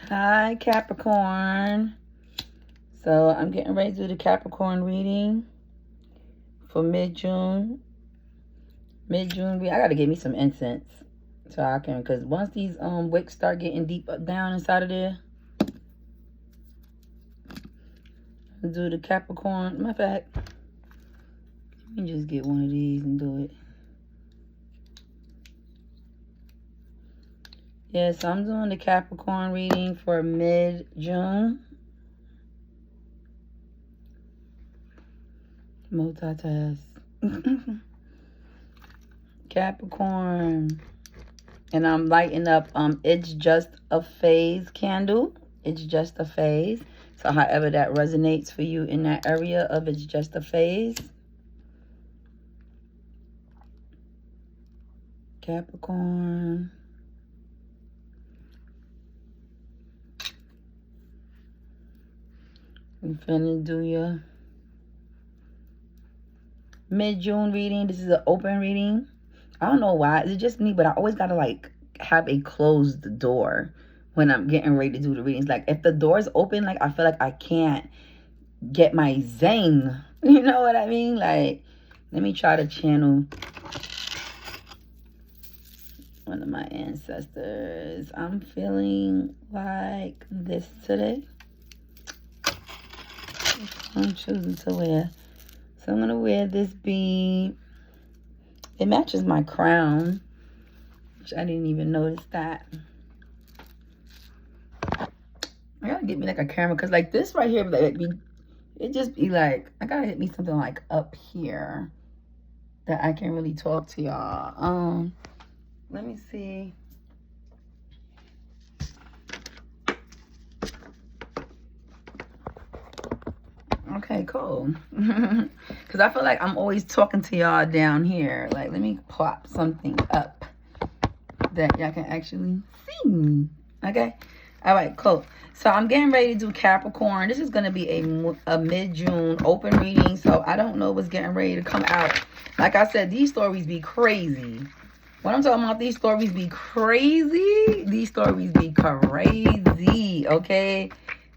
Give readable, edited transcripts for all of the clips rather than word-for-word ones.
Hi, Capricorn. So I'm getting ready to do the Capricorn reading for mid-June. Mid-June, I gotta get me some incense so I can, because once these wicks start getting deep down inside of there, I'll do the Capricorn. Matter of fact, let me just get one of these and do it. Yeah, so I'm doing the Capricorn reading for mid-June. Multitask. Capricorn. And I'm lighting up It's Just a Phase candle. It's just a phase. So however that resonates for you in that area of It's Just a Phase. Capricorn. We finna do your mid-June reading. This is an open reading. I don't know why. It's just me, but I always gotta like have a closed door when I'm getting ready to do the readings. Like if the door's open, like I feel like I can't get my zing. You know what I mean? Like, let me try to channel one of my ancestors. I'm feeling like this today. I'm choosing to wear. So I'm going to wear this bead. It matches my crown, which I didn't even notice that. I got to get me like a camera because like this right here, like, it just be like, I got to hit me something like up here that I can really talk to y'all. Let me see. Okay, cool. Because I feel like I'm always talking to y'all down here. Like, let me pop something up that y'all can actually see me. Okay? All right, cool. So I'm getting ready to do Capricorn. This is going to be a mid-June open reading. So I don't know what's getting ready to come out. Like I said, these stories be crazy. When I'm talking about these stories be crazy, these stories be crazy, okay?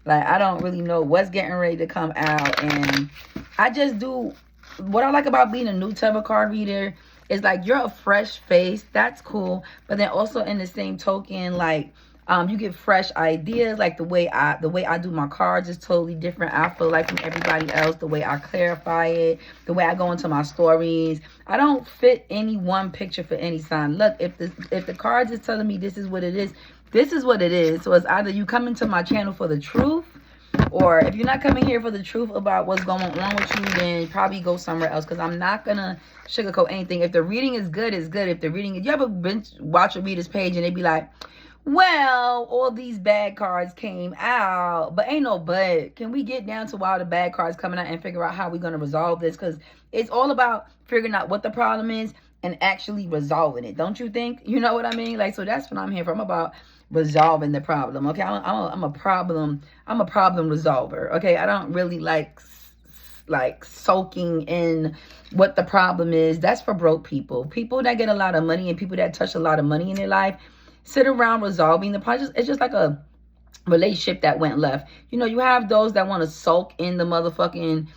Like, I don't really know what's getting ready to come out. And I just do, what I like about being a new tarot card reader is like, you're a fresh face. That's cool. But then also in the same token, like, you get fresh ideas. Like the way I do my cards is totally different. I feel like from everybody else, the way I clarify it, the way I go into my stories. I don't fit any one picture for any sign. Look, if the cards is telling me this is what it is, this is what it is. So it's either you come into my channel for the truth, or if you're not coming here for the truth about what's going on with you, then probably go somewhere else, because I'm not going to sugarcoat anything. If the reading is good, it's good. If the reading, you ever watch a reader's page and they be like, well, all these bad cards came out, but ain't no but. Can we get down to why the bad cards coming out and figure out how we're going to resolve this? Because it's all about figuring out what the problem is and actually resolving it. Don't you think? You know what I mean? Like, so that's what I'm here for. I'm about resolving the problem. Okay, I'm a problem resolver. Okay, I don't really like soaking in what the problem is. That's for broke people. People that get a lot of money and people that touch a lot of money in their life sit around resolving the problem. It's just like a relationship that went left. You know, you have those that want to soak in the motherfucking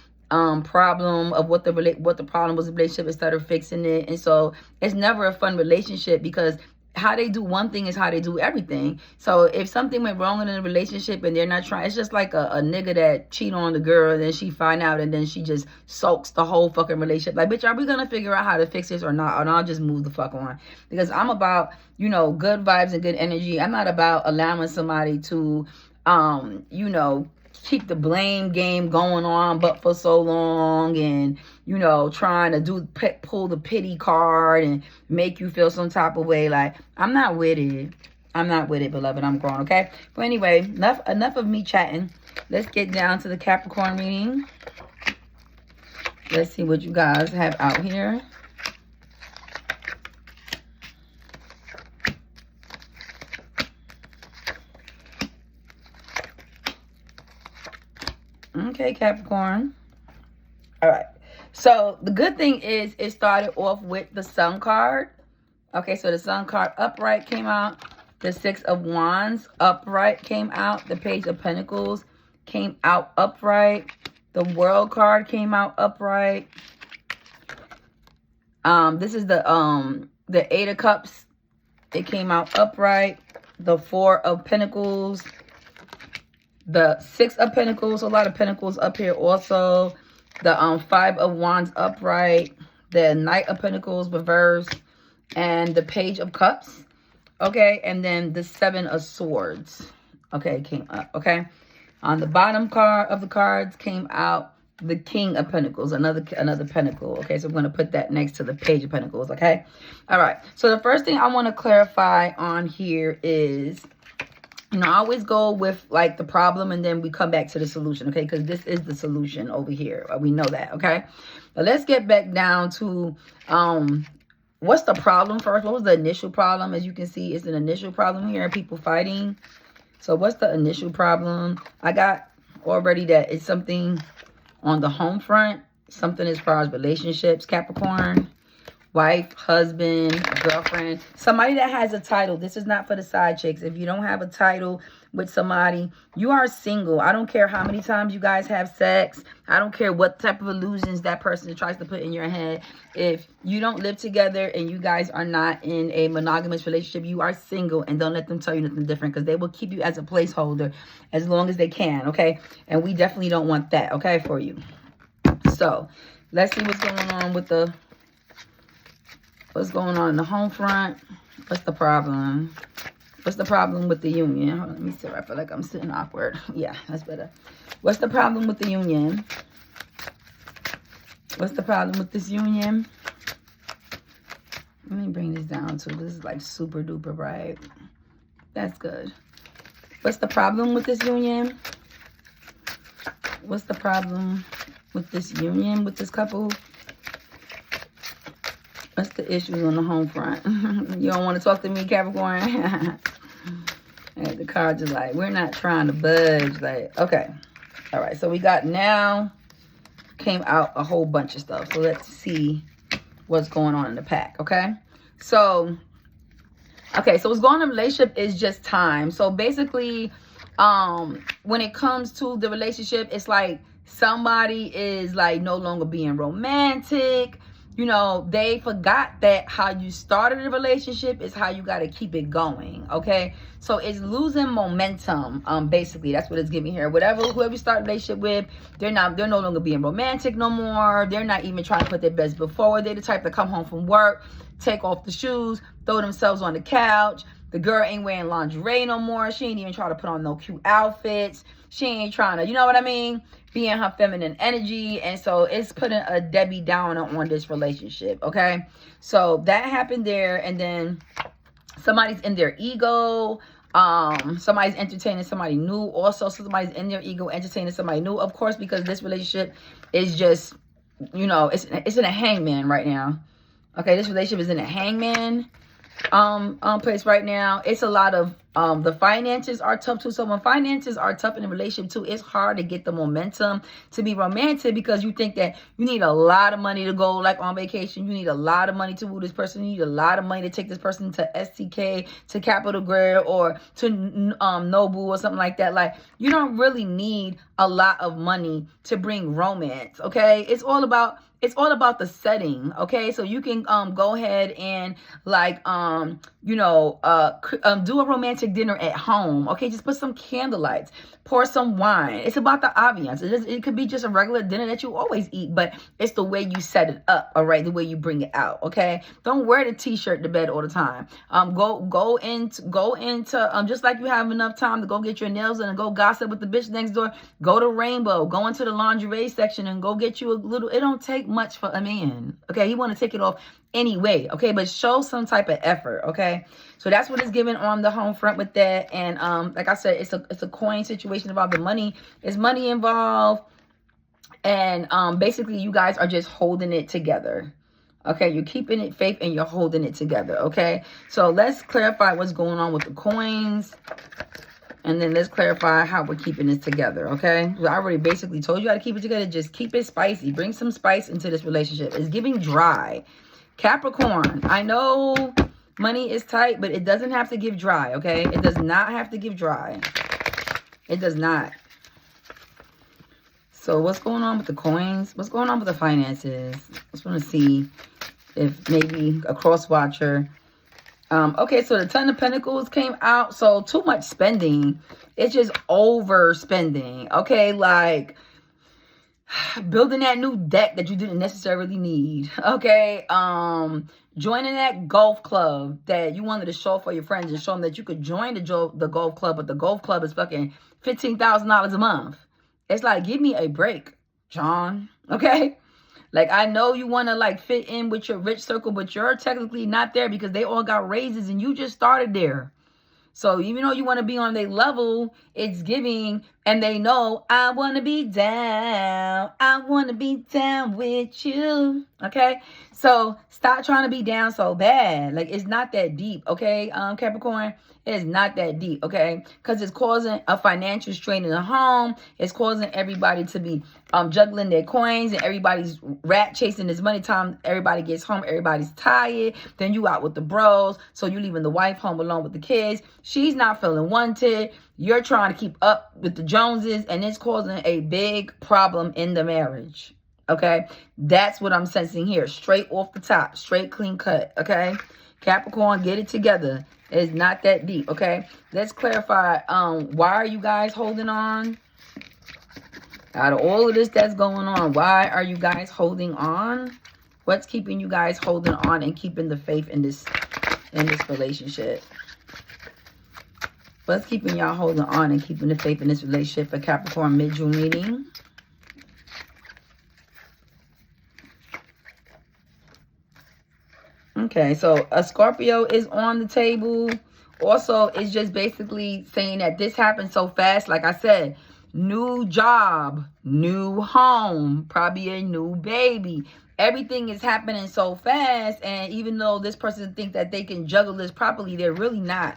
problem of what the problem was in the relationship instead of fixing it. And so it's never a fun relationship, because how they do one thing is how they do everything. So if something went wrong in a relationship and they're not trying, it's just like a nigga that cheat on the girl and then she find out and then she just soaks the whole fucking relationship. Like, bitch, are we gonna figure out how to fix this or not? And I'll just move the fuck on, because I'm about, you know, good vibes and good energy. I'm not about allowing somebody to you know, keep the blame game going on but for so long, and you know, trying to pull the pity card and make you feel some type of way. Like, I'm not with it. I'm not with it, beloved. I'm grown, okay? But anyway, enough of me chatting. Let's get down to the Capricorn reading. Let's see what you guys have out here. Okay, Capricorn. All right. So the good thing is it started off with the Sun card. Okay, so the Sun card upright came out. The Six of Wands upright came out. The Page of Pentacles came out upright. The World card came out upright. This is the Eight of Cups. It came out upright. The Four of Pentacles. The Six of Pentacles. A lot of Pentacles up here also. The Five of Wands upright. The Knight of Pentacles reversed. And the Page of Cups. Okay, and then the Seven of Swords, okay, came up, okay? On the bottom card of the cards came out the King of Pentacles, another pentacle, okay? So I'm going to put that next to the Page of Pentacles, okay? All right, so the first thing I want to clarify on here is, you know, I always go with, like, the problem, and then we come back to the solution, okay? Because this is the solution over here. We know that, okay? But let's get back down to... what's the problem first? What was the initial problem? As you can see, it's an initial problem here. People fighting. So what's the initial problem? I got already that it's something on the home front. Something as far as relationships, Capricorn. Wife, husband, girlfriend. Somebody that has a title. This is not for the side chicks. If you don't have a title with somebody, you are single. I don't care how many times you guys have sex. I don't care what type of illusions that person tries to put in your head. If you don't live together and you guys are not in a monogamous relationship, you are single, and don't let them tell you nothing different, because they will keep you as a placeholder as long as they can, okay? And we definitely don't want that, okay, for you. So let's see what's going on with the... What's going on in the home front? What's the problem? What's the problem with the union? Hold on, let me see. I feel like I'm sitting awkward. Yeah, that's better. What's the problem with the union? What's the problem with this union? Let me bring this down too. This is like super duper bright. That's good. What's the problem with this union? What's the problem with this union, with this couple? What's the issues on the home front? You don't want to talk to me, Capricorn? And the cards are like, we're not trying to budge. Like, okay. All right. So we got now came out a whole bunch of stuff. So let's see what's going on in the pack. Okay. So, so what's going on in the relationship is just time. So basically, when it comes to the relationship, it's like somebody is like no longer being romantic. You know, they forgot that how you started a relationship is how you got to keep it going, okay? So it's losing momentum, basically. That's what it's giving here. Whoever you start a relationship with, they're no longer being romantic no more. They're not even trying to put their best foot forward. They're the type to come home from work, take off the shoes, throw themselves on the couch. The girl ain't wearing lingerie no more. She ain't even trying to put on no cute outfits. She ain't trying to, you know what I mean? Be in her feminine energy. And so it's putting a Debbie Downer on this relationship, okay? So that happened there. And then somebody's in their ego. Somebody's entertaining somebody new. Also, somebody's in their ego entertaining somebody new. Of course, because this relationship is just, you know, it's in a hangman right now. Okay, this relationship is in a hangman place right now. It's a lot of the finances are tough too. So when finances are tough in a relationship too, it's hard to get the momentum to be romantic, because you think that you need a lot of money to go like on vacation. You need a lot of money to woo this person. You need a lot of money to take this person to STK, to Capital Grill, or to Nobu or something like that. Like, you don't really need a lot of money to bring romance, okay? It's all about the setting, okay? So you can go ahead and like do a romantic dinner at home, okay? Just put some candlelights, pour some wine. It's about the ambiance. It could be just a regular dinner that you always eat, but it's the way you set it up, all right? The way you bring it out, okay? Don't wear the t-shirt to bed all the time. Go into just like you have enough time to go get your nails done and go gossip with the bitch next door. Go to Rainbow, go into the lingerie section and go get you a little. It don't take much for a man, okay? He want to take it off anyway, okay? But show some type of effort, okay? So that's what it's given on the home front with that. And like I said, it's a coin situation about the money. There's money involved, and basically you guys are just holding it together, okay? You're keeping it faith and you're holding it together, okay? So let's clarify what's going on with the coins. And then let's clarify how we're keeping this together, okay? I already basically told you how to keep it together. Just keep it spicy. Bring some spice into this relationship. It's giving dry. Capricorn, I know Money is tight, but it doesn't have to give dry, okay? It does not have to give dry. It does not. So what's going on with the coins? What's going on with the finances? I just want to see if maybe a cross watcher. Okay, so the Ten of Pentacles came out. So too much spending. It's just overspending. Okay, like building that new deck that you didn't necessarily need. Okay, joining that golf club that you wanted to show for your friends and show them that you could join the golf club, but the golf club is fucking $15,000 a month. It's like, give me a break, John. Okay, like I know you want to like fit in with your rich circle, but you're technically not there because they all got raises and you just started there. So even though you want to be on their level, it's giving, and they know, I want to be down. I want to be down with you. Okay? So stop trying to be down so bad. Like, it's not that deep. Okay, Capricorn? It's not that deep. Okay? Because it's causing a financial strain in the home. It's causing everybody to be juggling their coins, and everybody's rat chasing this money. Time everybody gets home, everybody's tired. Then you out with the bros, so you leaving the wife home alone with the kids. She's not feeling wanted. You're trying to keep up with the Joneses, and it's causing a big problem in the marriage. Okay, that's what I'm sensing here, straight off the top, straight clean cut. Okay, Capricorn, get it together. It's not that deep. Okay, let's clarify. Why are you guys holding on? Out of all of this that's going on, why are you guys holding on? What's keeping you guys holding on and keeping the faith in this relationship? What's keeping y'all holding on and keeping the faith in this relationship for Capricorn mid-June reading? Okay, so a Scorpio is on the table. Also, it's just basically saying that this happened so fast. Like I said, new job, new home, probably a new baby. Everything is happening so fast. And even though this person thinks that they can juggle this properly, they're really not.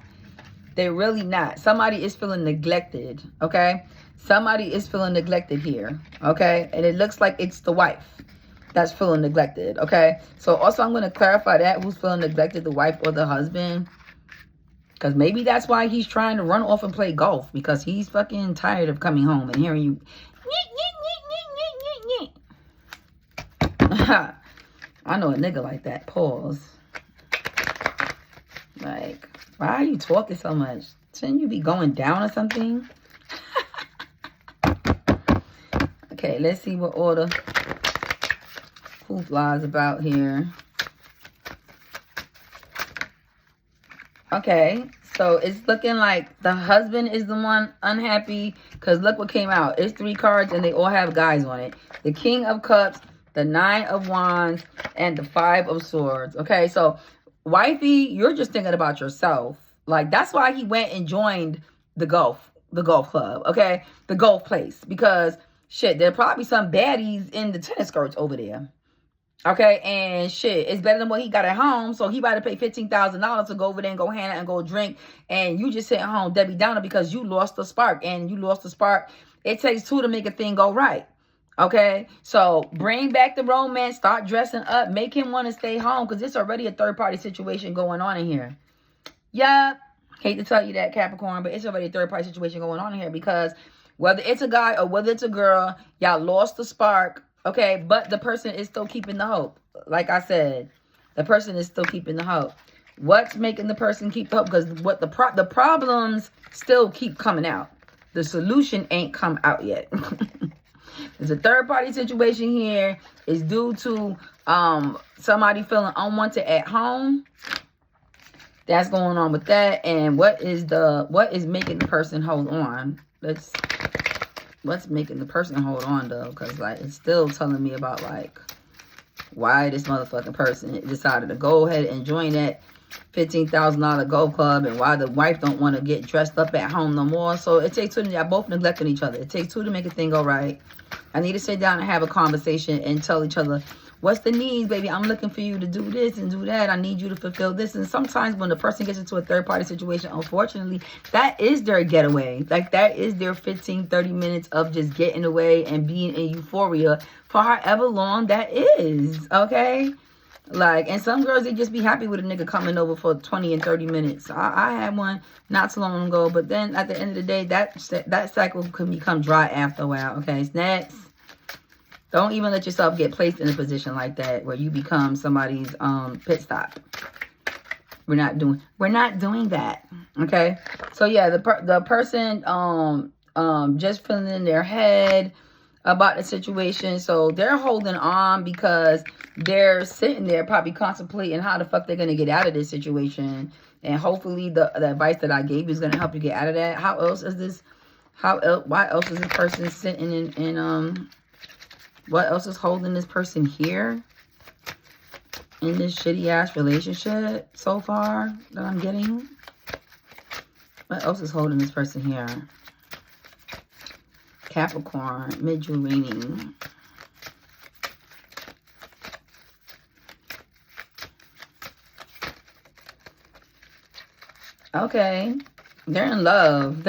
They're really not. Somebody is feeling neglected, okay? Somebody is feeling neglected here, okay? And it looks like it's the wife that's feeling neglected, okay? So also I'm going to clarify that. Who's feeling neglected, the wife or the husband? Because maybe that's why he's trying to run off and play golf. Because he's fucking tired of coming home and hearing you. I know a nigga like that. Pause. Like, why are you talking so much? Shouldn't you be going down or something? Okay, let's see what all the hoopla is about here. Okay, so it's looking like the husband is the one unhappy because look what came out. It's 3 cards and they all have guys on it. The King of Cups, the 9 of Wands, and the 5 of Swords. Okay, so wifey, you're just thinking about yourself. Like, that's why he went and joined the golf club, okay? The golf place. Because, shit, there are probably some baddies in the tennis skirts over there. Okay, and shit, it's better than what he got at home. So he about to pay $15,000 to go over there and go hang out and go drink. And you just sitting home Debbie Downer because you lost the spark. And you lost the spark. It takes 2 to make a thing go right. Okay, so bring back the romance. Start dressing up. Make him want to stay home because it's already a third-party situation going on in here. Yeah, hate to tell you that, Capricorn, but it's already a third-party situation going on in here because whether it's a guy or whether it's a girl, y'all lost the spark. Okay, but the person is still keeping the hope. Like I said, the person is still keeping the hope. What's making the person keep the hope? Because what the problems still keep coming out. The solution ain't come out yet. There's a third-party situation here. It's due to somebody feeling unwanted at home. That's going on with that. And what is making the person hold on? What's making the person hold on though? Because like it's still telling me about like why this motherfucking person decided to go ahead and join that $15,000 golf club, and why the wife don't want to get dressed up at home no more. So it takes 2. Y'all both neglecting each other. It takes 2 to make a thing go right. I need to sit down and have a conversation and tell each other, what's the needs, baby? I'm looking for you to do this and do that. I need you to fulfill this. And sometimes when the person gets into a third-party situation, unfortunately, that is their getaway. Like, that is their 15, 30 minutes of just getting away and being in euphoria for however long that is, okay? Like, and some girls, they just be happy with a nigga coming over for 20 and 30 minutes. I had one not so long ago, but then at the end of the day, that cycle can become dry after a while. Okay, next. Don't even let yourself get placed in a position like that where you become somebody's pit stop. We're not doing that. Okay. So yeah, the person just feeling in their head about the situation. So they're holding on because they're sitting there probably contemplating how the fuck they're gonna get out of this situation. And hopefully the advice that I gave you is gonna help you get out of that. How else is this? Why else is this person sitting in what else is holding this person here in this shitty ass relationship so far that I'm getting? What else is holding this person here? Capricorn, mid-June reigning. Okay. They're in love.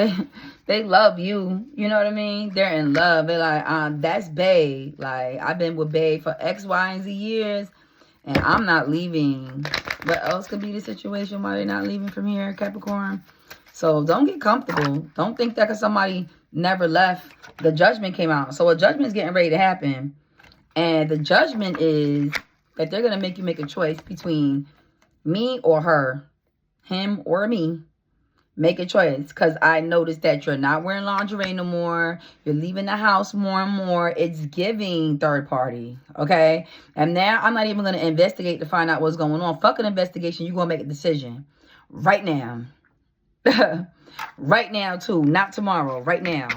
They love you. You know what I mean? They're in love. They're like, that's bae. Like, I've been with bae for X, Y, and Z years, and I'm not leaving. What else could be the situation why they're not leaving from here, Capricorn? So don't get comfortable. Don't think that because somebody never left, the judgment came out. So a judgment is getting ready to happen. And the judgment is that they're going to make you make a choice between me or her, him or me. Make a choice, because I noticed that you're not wearing lingerie no more. You're leaving the house more and more. It's giving third party, okay? And now I'm not even going to investigate to find out what's going on. Fuck an investigation. You're going to make a decision right now. Right now, too. Not tomorrow. Right now.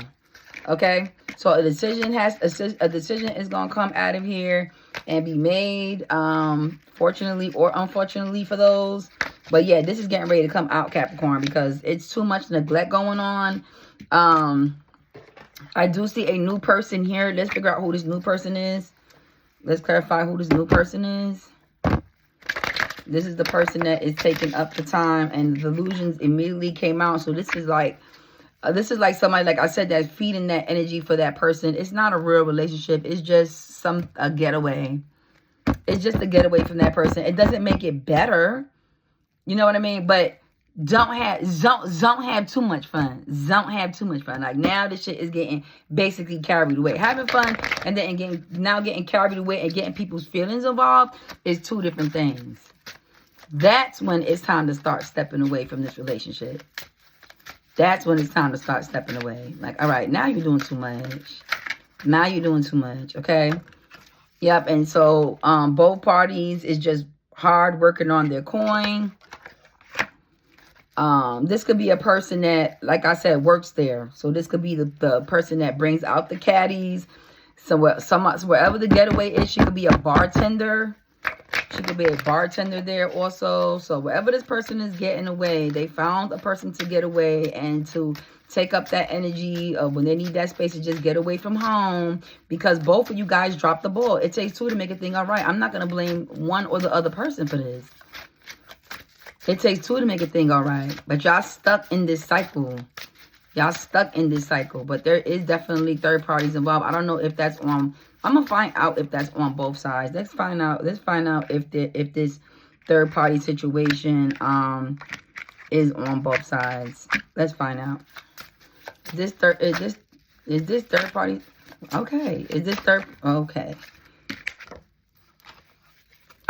Okay? So a decision is going to come out of here and be made, fortunately or unfortunately for those. But yeah, this is getting ready to come out, Capricorn, because it's too much neglect going on. I do see a new person here. Let's figure out who this new person is. Let's clarify who this new person is. This is the person that is taking up the time, and the delusions immediately came out. So this is like somebody, like I said, that's feeding that energy for that person. It's not a real relationship. It's just a getaway. It's just a getaway from that person. It doesn't make it better. You know what I mean? But don't have too much fun. Don't have too much fun. Like, now this shit is getting basically carried away. Having fun and then getting carried away and getting people's feelings involved is two different things. That's when it's time to start stepping away from this relationship. That's when it's time to start stepping away. Like, all right, now you're doing too much. Now you're doing too much, okay? Yep, and so both parties is just hard working on their coin. This could be a person that, like I said, works there. So this could be the person that brings out the caddies. So wherever the getaway is, she could be a bartender. She could be a bartender there also. So wherever this person is getting away, they found a person to get away and to take up that energy of when they need that space to just get away from home, because both of you guys dropped the ball. It takes two to make a thing all right. I'm not going to blame one or the other person for this. It takes two to make a thing all right. But y'all stuck in this cycle. Y'all stuck in this cycle. But there is definitely third parties involved. I don't know if that's on... I'm going to find out if that's on both sides. Let's find out if this third party situation is on both sides. Let's find out. Is this third party? Okay. Is this third? Okay.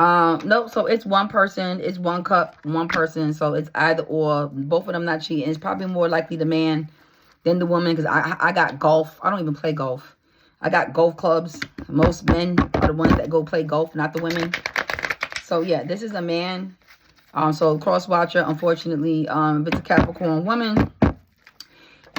Nope. So it's one person. It's one cup, one person. So it's either or. Both of them not cheating. It's probably more likely the man than the woman, because I got golf. I don't even play golf. I got golf clubs. Most men are the ones that go play golf, not the women. So yeah, this is a man. So cross watcher, unfortunately, if it's a Capricorn woman,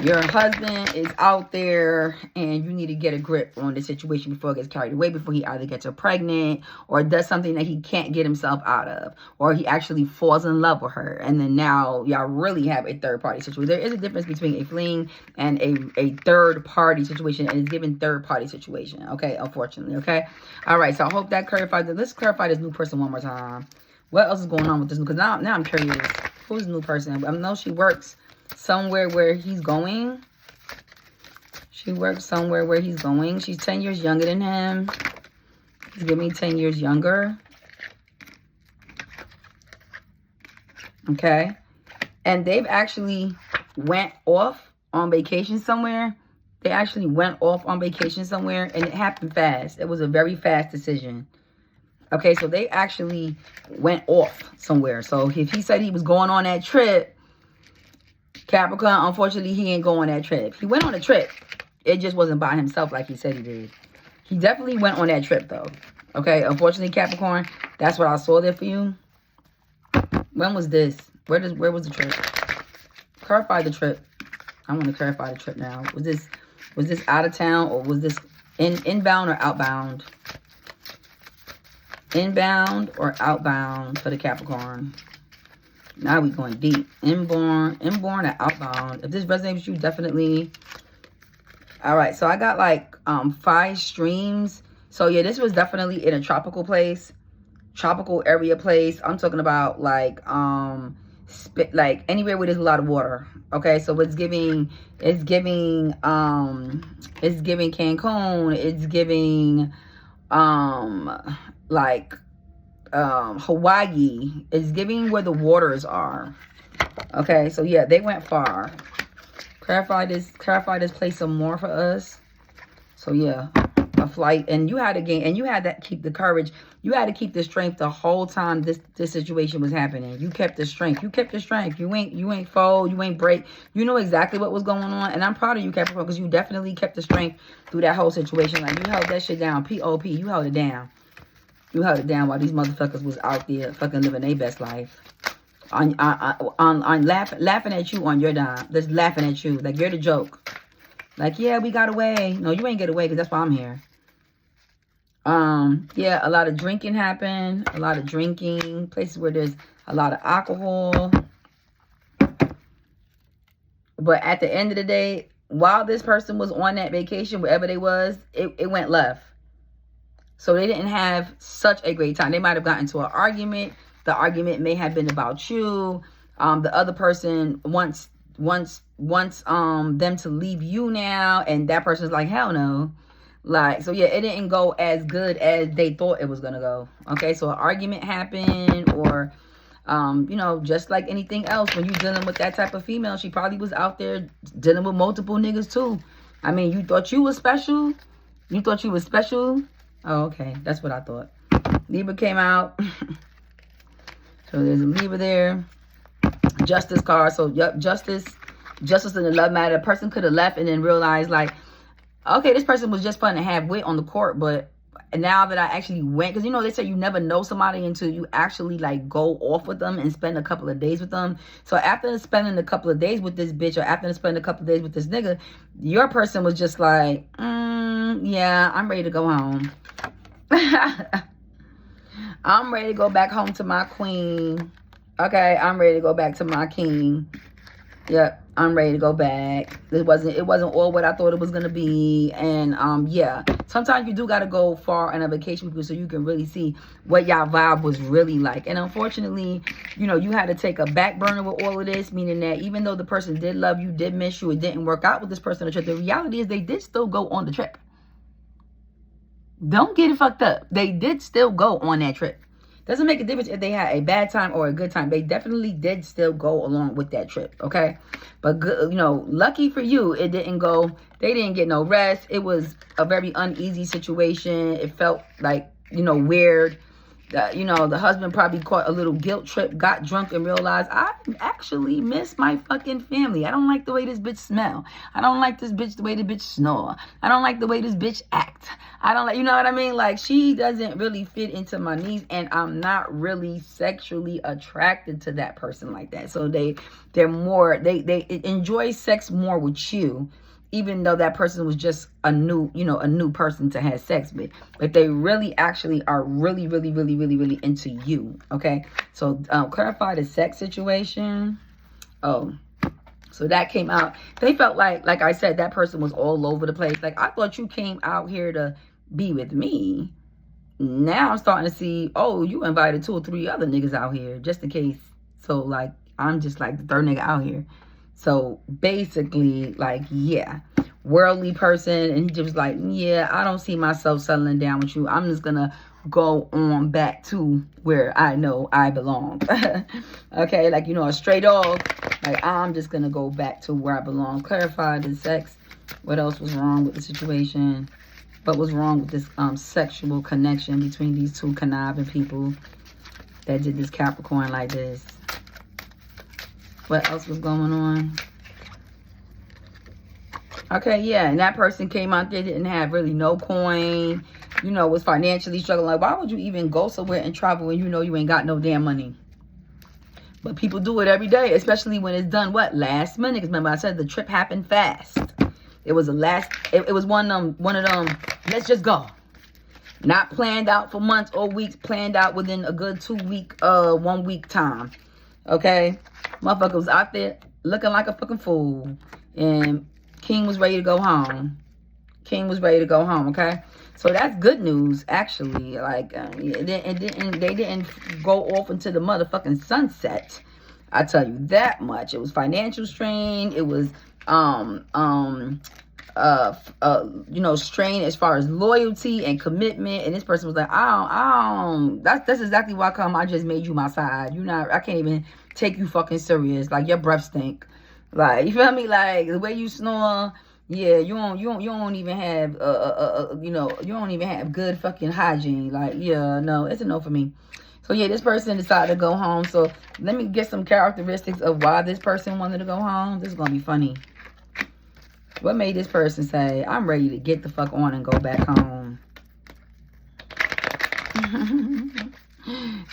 your husband is out there and you need to get a grip on the situation before it gets carried away, before he either gets her pregnant or does something that he can't get himself out of, or he actually falls in love with her. And then now y'all really have a third party situation. There is a difference between a fling and a third party situation, and it's given third party situation. Okay, unfortunately. Okay. All right. So I hope that clarifies that. Let's clarify this new person one more time. What else is going on with this? Because now I'm curious. Who's the new person? I know she works somewhere where he's going. She works somewhere where he's going. She's 10 years younger than him. He's giving me 10 years younger. Okay. And they've actually went off on vacation somewhere. They actually went off on vacation somewhere, and it happened fast. It was a very fast decision. Okay, so they actually went off somewhere. So if he said he was going on that trip, Capricorn, unfortunately, he ain't going on that trip. He went on a trip. It just wasn't by himself like he said he did. He definitely went on that trip, though. Okay, unfortunately, Capricorn, that's what I saw there for you. When was this? Where was the trip? Clarify the trip. I want to clarify the trip now. Was this out of town, or was this inbound or outbound? Inbound or outbound for the Capricorn? Now we going deep. Inborn or outbound. If this resonates with you, definitely. All right, so I got like 5 streams. So yeah, this was definitely in a tropical place, tropical area place. I'm talking about like like anywhere where there's a lot of water. Okay, so it's giving Cancun, it's giving like Hawaii, it's giving where the waters are. Okay, so yeah, they went far. Clarify this place some more for us. So yeah, a flight, and you had to gain, and you had to keep the courage. You had to keep the strength the whole time this situation was happening. You kept the strength. You kept the strength. You ain't fold. You ain't break. You know exactly what was going on, and I'm proud of you, Capricorn, because you definitely kept the strength through that whole situation. Like, you held that shit down. P.O.P. You held it down. You held it down while these motherfuckers was out there fucking living their best life. On laughing at you on your dime. Just laughing at you. Like, you're the joke. Like, yeah, we got away. No, you ain't get away, because that's why I'm here. Yeah, a lot of drinking happened. A lot of drinking. Places where there's a lot of alcohol. But at the end of the day, while this person was on that vacation, wherever they was, it went left. So they didn't have such a great time. They might have gotten into an argument. The argument may have been about you. The other person wants them to leave you now, and that person's like, hell no. Like, so yeah, it didn't go as good as they thought it was gonna go. Okay, so an argument happened, or you know, just like anything else, when you're dealing with that type of female, she probably was out there dealing with multiple niggas too. I mean, you thought you was special? You thought you was special? Oh, okay, that's what I thought. Libra came out. So there's a Libra there. Justice card. So yep, justice in the love matter. A person could have left and then realized, like, okay, this person was just fun to have with on the court, but now that I actually went, because you know they say you never know somebody until you actually like go off with them and spend a couple of days with them. So after spending a couple of days with this bitch, or after spending a couple of days with this nigga, your person was just like, yeah, I'm ready to go home. I'm ready to go back home to my queen. Okay, I'm ready to go back to my king. Yep, I'm ready to go back. It wasn't all what I thought it was gonna be. And yeah, sometimes you do gotta go far on a vacation with people so you can really see what y'all vibe was really like. And unfortunately, you know, you had to take a back burner with all of this, meaning that even though the person did love you, did miss you, it didn't work out with this person on the trip, the reality is they did still go on the trip. Don't get it fucked up. They did still go on that trip. Doesn't make a difference if they had a bad time or a good time. They definitely did still go along with that trip, okay? But, good, you know, lucky for you, it didn't go. They didn't get no rest. It was a very uneasy situation. It felt like, you know, weird. You know, the husband probably caught a little guilt trip, got drunk, and realized, I actually miss my fucking family. I don't like the way this bitch smell. I don't like the way the bitch snore. I don't like the way this bitch act. I don't like, you know what I mean? Like, she doesn't really fit into my needs, and I'm not really sexually attracted to that person like that. So they enjoy sex more with you, even though that person was just a new person to have sex with. But they really actually are really into you, okay? So clarify the sex situation. Oh, so that came out. They felt like I said, that person was all over the place. Like, I thought you came out here to be with me. Now I'm starting to see, oh, you invited 2 or 3 other niggas out here just in case. So, like, I'm just like the 3rd nigga out here. So basically, like, yeah, worldly person, and he just like, yeah, I don't see myself settling down with you. I'm just gonna go on back to where I know I belong. Okay, like, you know, a stray dog. Like, I'm just gonna go back to where I belong. Clarify the sex. What else was wrong with the situation? What was wrong with this sexual connection between these two conniving people that did this Capricorn like this? What else was going on? Okay, yeah, and that person came out there, didn't have really no coin, you know, was financially struggling. Like, why would you even go somewhere and travel when you know you ain't got no damn money? But people do it every day, especially when it's done, what, last minute? Because remember, I said the trip happened fast. It was it was one of them, let's just go. Not planned out for months or weeks, planned out within a good 1 week time. Okay? Motherfucker was out there looking like a fucking fool. And King was ready to go home. King was ready to go home, okay? So that's good news, actually. Like, they didn't go off into the motherfucking sunset. I tell you that much. It was financial strain. It was, you know, strain as far as loyalty and commitment. And this person was like, that's exactly why I just made you my side. I can't even take you fucking serious. Like, your breath stink. Like, you feel me? Like, the way you snore, yeah, you don't even have you know, you don't even have good fucking hygiene. Like, yeah, no, it's a no for me. So yeah, this person decided to go home. So let me get some characteristics of why this person wanted to go home. This is gonna be funny. What made this person say, I'm ready to get the fuck on and go back home?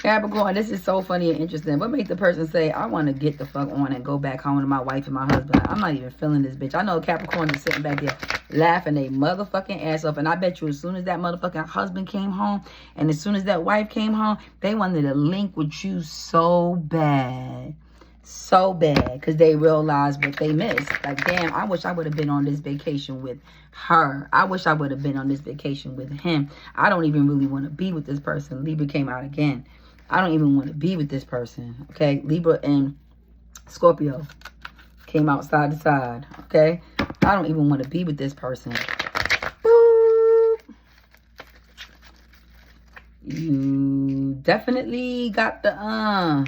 Capricorn, this is so funny and interesting. What made the person say, I want to get the fuck on and go back home to my wife and my husband? I'm not even feeling this bitch. I know Capricorn is sitting back there laughing their motherfucking ass off. And I bet you as soon as that motherfucking husband came home and as soon as that wife came home, they wanted to link with you so bad. So bad. Because they realized what they missed. Like, damn, I wish I would have been on this vacation with her. I wish I would have been on this vacation with him. I don't even really want to be with this person. Libra came out again. I don't even want to be with this person. Okay, Libra and Scorpio came out side to side. Okay, I don't even want to be with this person. Boop. You definitely got the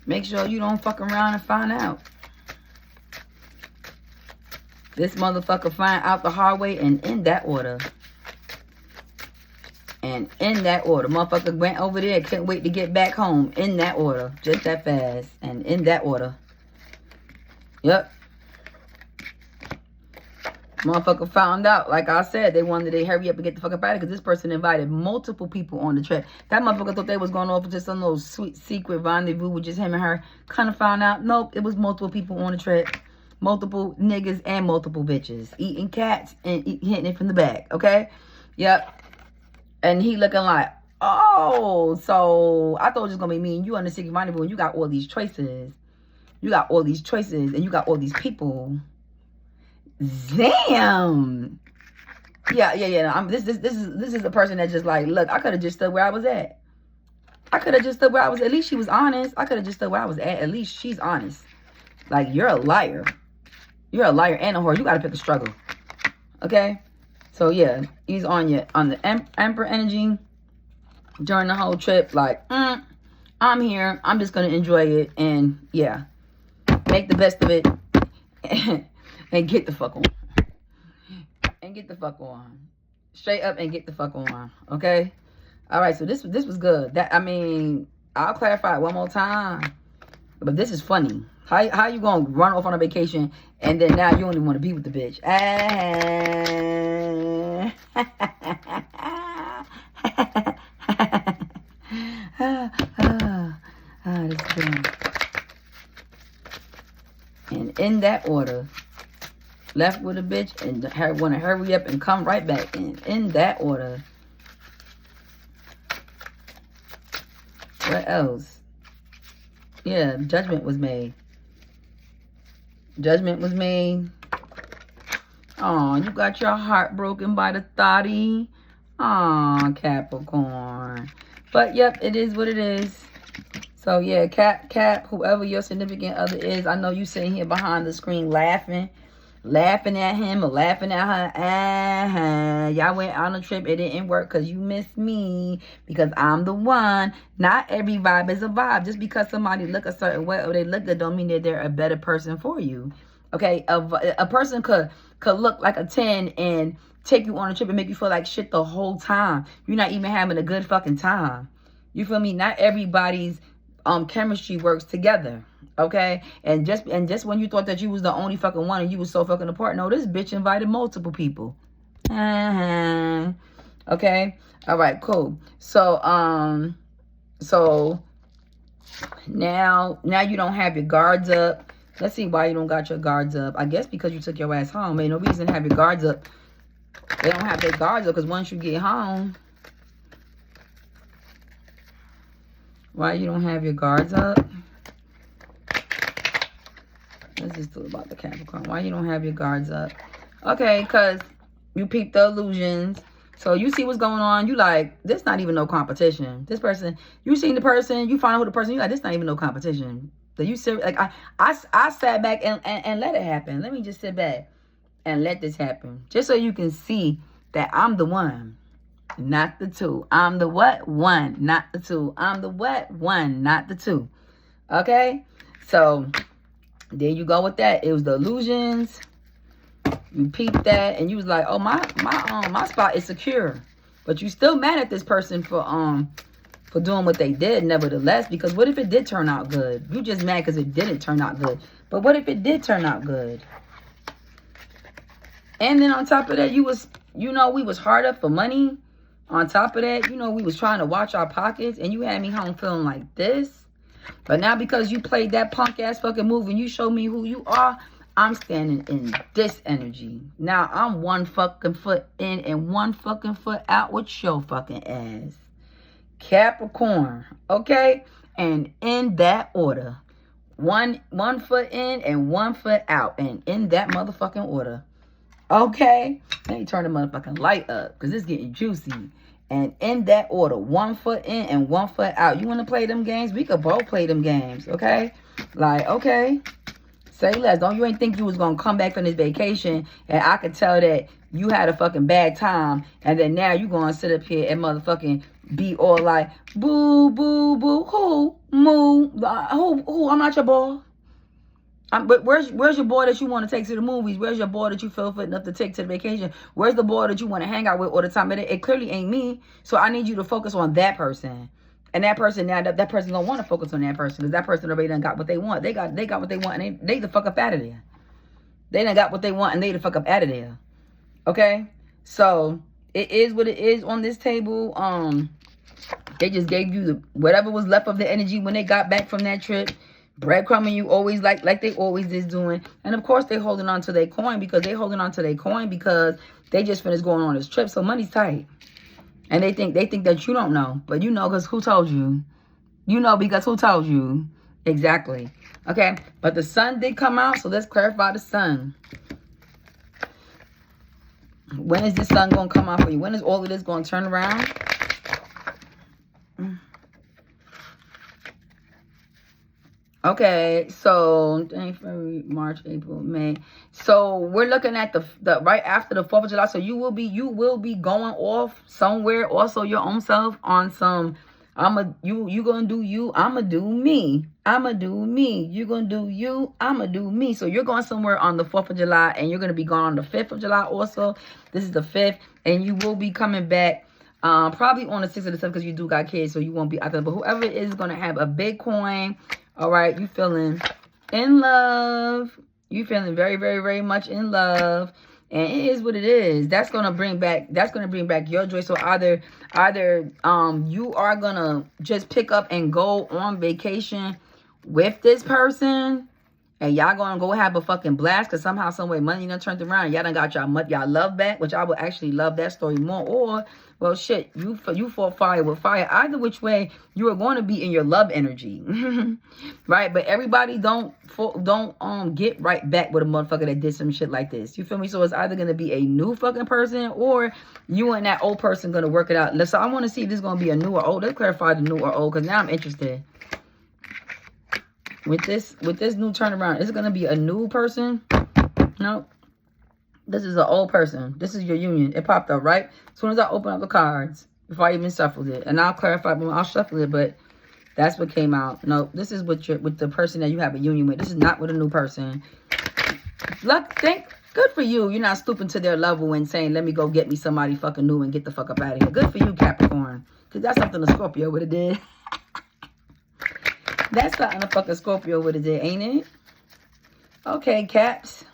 make sure you don't fuck around and find out. This motherfucker find out the hard way, and in that order. And in that order. Motherfucker went over there, couldn't wait to get back home. In that order. Just that fast. And in that order. Yep. Motherfucker found out. Like I said, they wanted to hurry up and get the fuck up out of it, because this person invited multiple people on the trip. That motherfucker thought they was going off just some little sweet secret rendezvous with just him and her. Kind of found out, nope, it was multiple people on the trip. Multiple niggas and multiple bitches. Eating cats and hitting it from the back. Okay? Yep. And he looking like, oh, so I thought it was just going to be me and you on the secret rendezvous, and you got all these choices. You got all these choices and you got all these people. Damn. Yeah. This is a person that just like, look, I could have just stood where I was at. At least she was honest. I could have just stood where I was at least she's honest. Like, you're a liar. You're a liar and a whore. You got to pick a struggle. Okay? So, yeah. He's on the Emperor energy during the whole trip. Like, I'm here. I'm just going to enjoy it. And, yeah. Make the best of it. And get the fuck on. And get the fuck on. Straight up and get the fuck on. Okay? All right. So, this was good. I'll clarify it one more time. But this is funny. How you gonna run off on a vacation and then now you don't even want to be with the bitch? This is good. And in that order, left with a bitch and want to hurry up and come right back in that order. What else? Yeah, judgment was made. Judgment was made. Oh, you got your heart broken by the thotty. Oh, Capricorn. But, yep, it is what it is. So, yeah, Cap, whoever your significant other is, I know you sitting here behind the screen laughing. laughing at him or laughing at her. Y'all went on a trip. It didn't work because you missed me. Because I'm the one. Not every vibe is a vibe. Just because somebody look a certain way or they look good don't mean that they're a better person for you. Okay? A person could look like a 10 and take you on a trip and make you feel like shit the whole time. You're not even having a good fucking time. You feel me? Not everybody's chemistry works together. Okay? And just when you thought that you was the only fucking one and you was so fucking apart, no, this bitch invited multiple people. Okay? All right, cool. So now you don't have your guards up. Let's see why you don't got your guards up. I guess because you took your ass home. Ain't no reason to have your guards up. They don't have their guards up because once you get home, why you don't have your guards up? Let's just do about the Capricorn. Why you don't have your guards up? Okay, because you peep the illusions. So you see what's going on. You like, this not even no competition. This person, you seen the person, you find out who the person, you like, this not even no competition. So you serious? Like, I sat back and let it happen. Let me just sit back and let this happen. Just so you can see that I'm the one, not the two. I'm the what? One, not the two. I'm the what? One, not the two. Okay? So there you go with that. It was the illusions. You peeped that and you was like, oh, my spot is secure. But you still mad at this person for doing what they did, nevertheless, because what if it did turn out good? You just mad because it didn't turn out good. But what if it did turn out good? And then on top of that, we was hard up for money. On top of that, we was trying to watch our pockets, and you had me home feeling like this. But now because you played that punk ass fucking move and you showed me who you are, I'm standing in this energy. Now I'm one fucking foot in and one fucking foot out with your fucking ass. Capricorn, okay? And in that order. One foot in and 1 foot out. And in that motherfucking order. Okay? Let me turn the motherfucking light up because it's getting juicy. And in that order. 1 foot in and 1 foot out. You want to play them games? We could both play them games, okay? Like, okay. Say less. Don't you ain't think you was going to come back from this vacation and I could tell that you had a fucking bad time and then now you going to sit up here and motherfucking be all like, boo, boo, boo, who, moo, who, I'm not your boy. But where's your boy that you want to take to the movies? Where's your boy that you feel fit enough to take to the vacation? Where's the boy that you want to hang out with all the time? It clearly ain't me. So I need you to focus on that person. And that person now, that person don't want to focus on that person because that person already done got what they want. They got what they want and they the fuck up out of there. They done got what they want and they the fuck up out of there. Okay? So it is what it is on this table. They just gave you whatever was left of the energy when they got back from that trip. Breadcrumbing you always like they always is doing. And of course they holding on to their coin because they just finished going on this trip. So money's tight. And they think that you don't know. But you know because who told you? You know because who told you? Exactly. Okay. But the sun did come out. So let's clarify the sun. When is the sun going to come out for you? When is all of this going to turn around? Okay, so February, March, April, May. So we're looking at the right after the 4th of July. So you will be going off somewhere, also your own self on some. You gonna do you. I'ma do me. I'ma do me. You gonna do you. I'ma do me. So you're going somewhere on the 4th of July, and you're gonna be gone on the 5th of July. Also, this is the 5th, and you will be coming back. Probably on the 6th or the 7th because you do got kids, so you won't be out there. But whoever it is gonna have a big coin. All right, you feeling in love. You feeling very, very, very much in love. And it is what it is. That's gonna bring back your joy. So either you are gonna just pick up and go on vacation with this person. And y'all gonna go have a fucking blast because somehow, some way, money done turned around. Y'all done got y'all love back, which I would actually love that story more. Or, well, shit, you fought fire with fire. Either which way, you are going to be in your love energy, right? But everybody don't get right back with a motherfucker that did some shit like this. You feel me? So it's either gonna be a new fucking person or you and that old person gonna work it out. So I want to see if this is gonna be a new or old. Let's clarify the new or old because now I'm interested. With this new turnaround, is it gonna be a new person? Nope. This is an old person. This is your union. It popped up right as soon as I opened up the cards before I even shuffled it. And I'll clarify when I'll shuffle it, but that's what came out. No, this is with the person that you have a union with. This is not with a new person. Good for you. You're not stooping to their level and saying, let me go get me somebody fucking new and get the fuck up out of here. Good for you, Capricorn. Because that's something a Scorpio would have did. That's something a fucking Scorpio would have did, ain't it? Okay, Caps.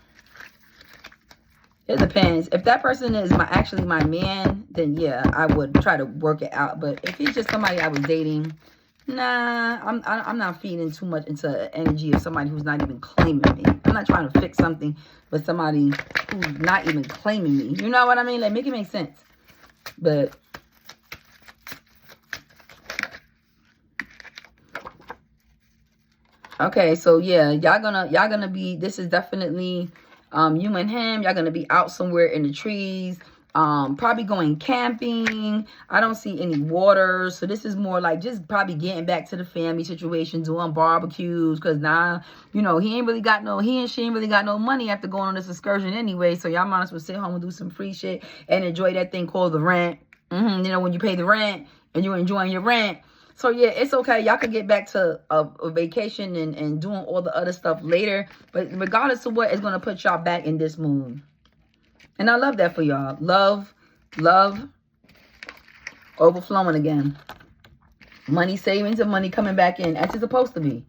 It depends. If that person is actually my man, then yeah, I would try to work it out. But if he's just somebody I was dating, nah, I'm not feeding too much into the energy of somebody who's not even claiming me. I'm not trying to fix something with somebody who's not even claiming me. You know what I mean? Like, make it make sense. But okay, so yeah, y'all gonna be, this is definitely you and him. Y'all gonna be out somewhere in the trees. Probably going camping. I don't see any water, so this is more like just probably getting back to the family situation, doing barbecues, because now, you know, he and she ain't really got no money after going on this excursion anyway, so y'all might as well sit home and do some free shit and enjoy that thing called the rent. You know, when you pay the rent and you're enjoying your rent. So yeah, it's okay. Y'all can get back to a vacation and doing all the other stuff later, but regardless of what, it's going to put y'all back in this mood. And I love that for y'all. Love, overflowing again. Money savings and money coming back in as it's supposed to be.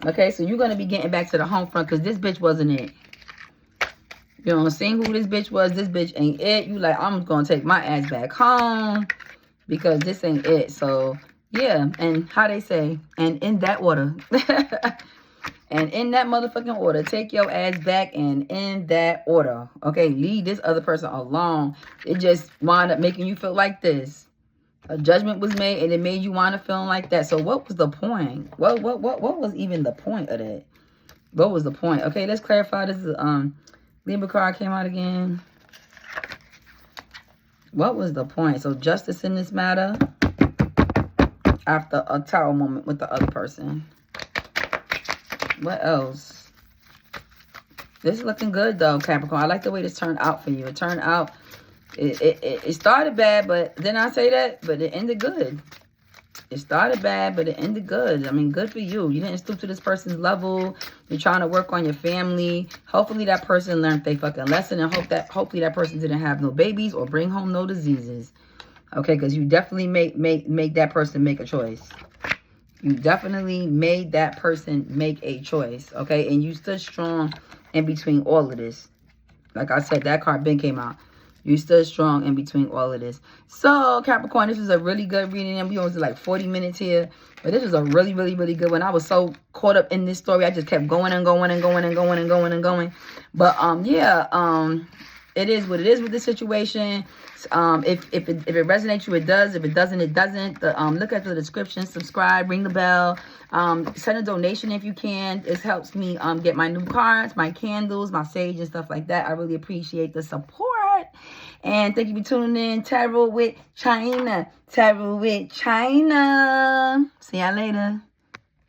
Okay, so you're going to be getting back to the home front because this bitch wasn't it. You know, seeing who this bitch was, this bitch ain't it. You like, I'm going to take my ass back home because this ain't it. So, yeah, and how they say, and in that order. And in that motherfucking order, take your ass back and in that order. Okay, leave this other person alone. It just wound up making you feel like this. A judgment was made and it made you want to feel like that. So what was the point? What was even the point of that? What was the point? Okay, let's clarify. This is Libra card came out again. What was the point? So justice in this matter after a tower moment with the other person. What else? This is looking good though, Capricorn. I like the way this turned out for you. It turned out, it started bad, but then I say that, but it ended good. It started bad, but it ended good. I mean, good for you. You didn't stoop to this person's level. You're trying to work on your family. Hopefully that person learned their fucking lesson, and hopefully that person didn't have no babies or bring home no diseases. Okay, because you definitely make that person make a choice. You definitely made that person make a choice, okay? And you stood strong in between all of this. Like I said, that card Ben came out. You stood strong in between all of this. So, Capricorn, this is a really good reading. And we only did like 40 minutes here. But this was a really, really, really good one. I was so caught up in this story. I just kept going and going and going and going and going and going. But, yeah, it is what it is with this situation. If it resonates you, it does. If it doesn't, it doesn't. Look at the description, subscribe, ring the bell, send a donation if you can. This helps me get my new cards, my candles, my sage and stuff like that. I really appreciate the support. And thank you for tuning in. Tarot with China. Tarot with China. See y'all later.